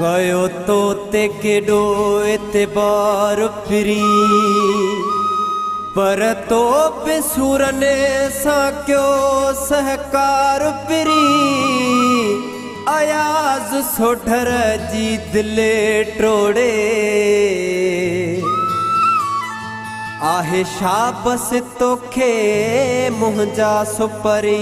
कयो तोते केॾो एतबार फिरी पर तो पे सूरने सां क्यों सहकार फिरी अयाज सोढर जी दिले टोड़े आहे शाबस तोखे मुंहिंजा सुपरी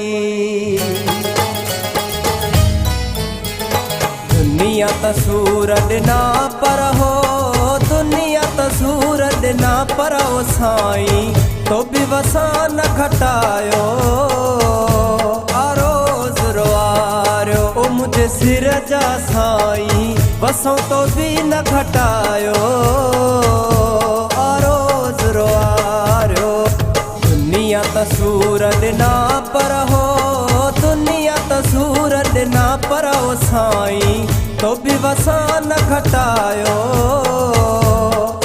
दुनिया तसूर ॾिना पर हो दुनिया तसूर ॾिना पर हो साईं तो बि वसां न घटायो आरोज़ रोआरियो ओ मुंहिंजे सिर जा साईं वसों तो बि न घटायो आरोज़ रोआरियो दुनिया तसूर ॾिना पर हो दुनिया तसूर ॾिना पर हो साईं तो बि वसां न घटायो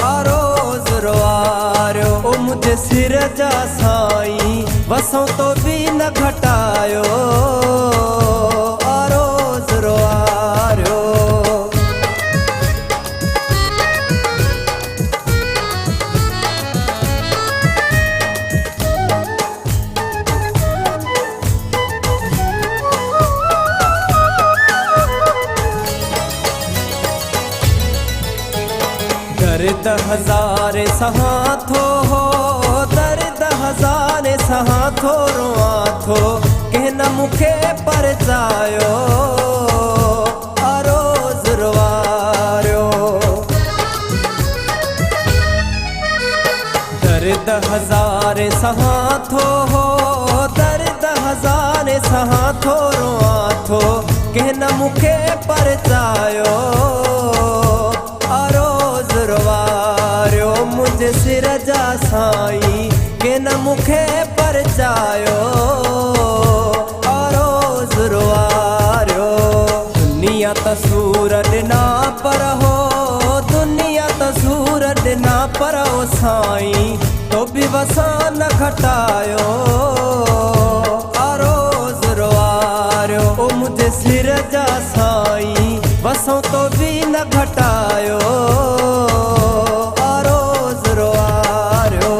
आरोज़ रोआरियो ओ मुंहिंजे सिर जा साईं वसों तो बि न घटायो आरोज़ रोआरियो दर्द हज़ारे सहां थो हो दर्द हज़ारे सहां थो रोआं थो कंहिं न मूंखे परचायो आरोज़ रोआरियो दर्द हज़ारे सहां थो हो दर्द हज़ारे सहां थो रोआं थो कंहिं न मूंखे परचायो रोआरियो मुंहिंजे सिर जा साईं के न मूंखे परचायो आरोज़ रोआरियो दुनिया तसूर ॾिना पर हो दुनिया तसूर ॾिना पर हो साईं तो बि वसां न घटायो आरोज़ रोआरियो ओ मुंहिंजे सिर जा साईं वसों तो बि न घटायो आरोज़ रोआरियो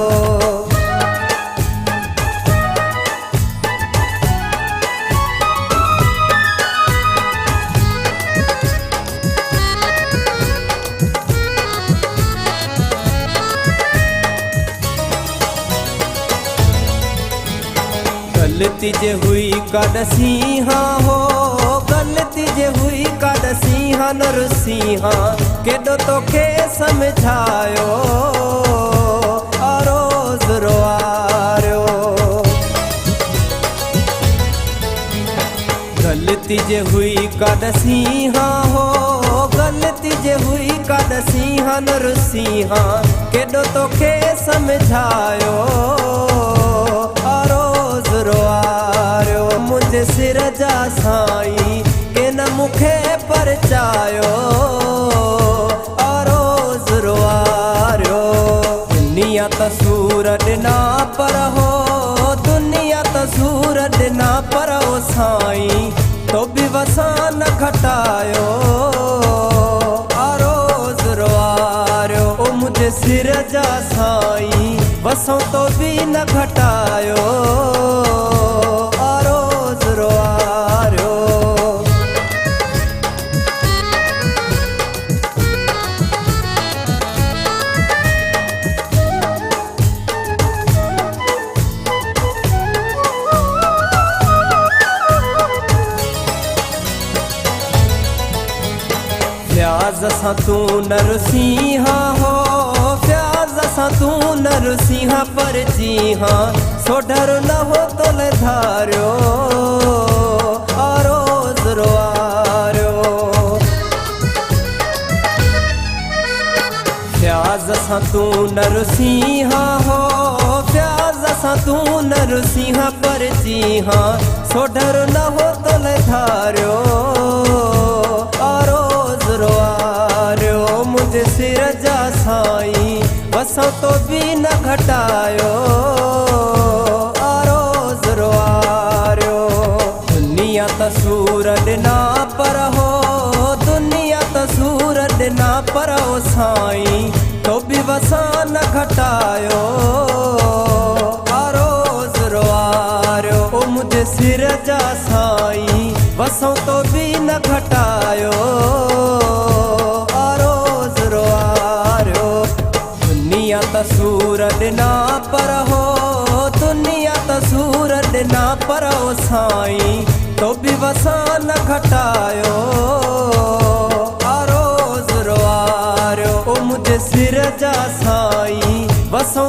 गलती जे हुई काॾसी हाँ हो गलती जे हुई काॾसी हाँ न रुसी हाँ केॾो तोखे समझायो आरोज़ रोआरियो गलती जे हुई काॾसी हाँ हो गलती जे हुई काॾसी हाँ न रुसी हाँ केॾो तोखे समझायो आरोज़ रोआरियो मुंहिंजे सिर जा साईं के न मूंखे परचायो आरोज़ रोआरियो दुनिया तसूर ॾिना पर हो दुनिया तसूर ॾिना पर हो साईं तो बि वसां न घटायो आरोज़ रोआरियो ओ मुंहिंजे सिर जा साईं वसों तो बि न घटायो आरोज़ रोआरियो फ्याज़ सां तूं न रुसी हाँ हो फ्याज़ सां तूं न रुसी हाँ पर जी हाँ सोढर न हो तो ले धारियो आरोज़ रोआरियो फ्याज़ सां तूं न रुसी हाँ हो फ्याज़ सां तूं न रुसी हाँ पर जी हाँ सोढर न हो तो ले धारियो आरोज़ रोआरियो मुंहिंजे सिर जा साईं वसों तो बि न घटायो आरोज़ रोआरियो दुनिया तसूर ॾिना पर हो दुनिया तसूर पर ओ साईं तो भी वसा न घटायो आरोज रोआरो ओ मुझे सिर जा साईं वसों तो भी न घटायो आरोज रोआरो दुनिया त सूरत ना पर हो दुनिया त सूरत ना पर ओ साईं तो भी वसा न घटायो आरोज रोआरो ओ मुझे सिर जा साईं वसों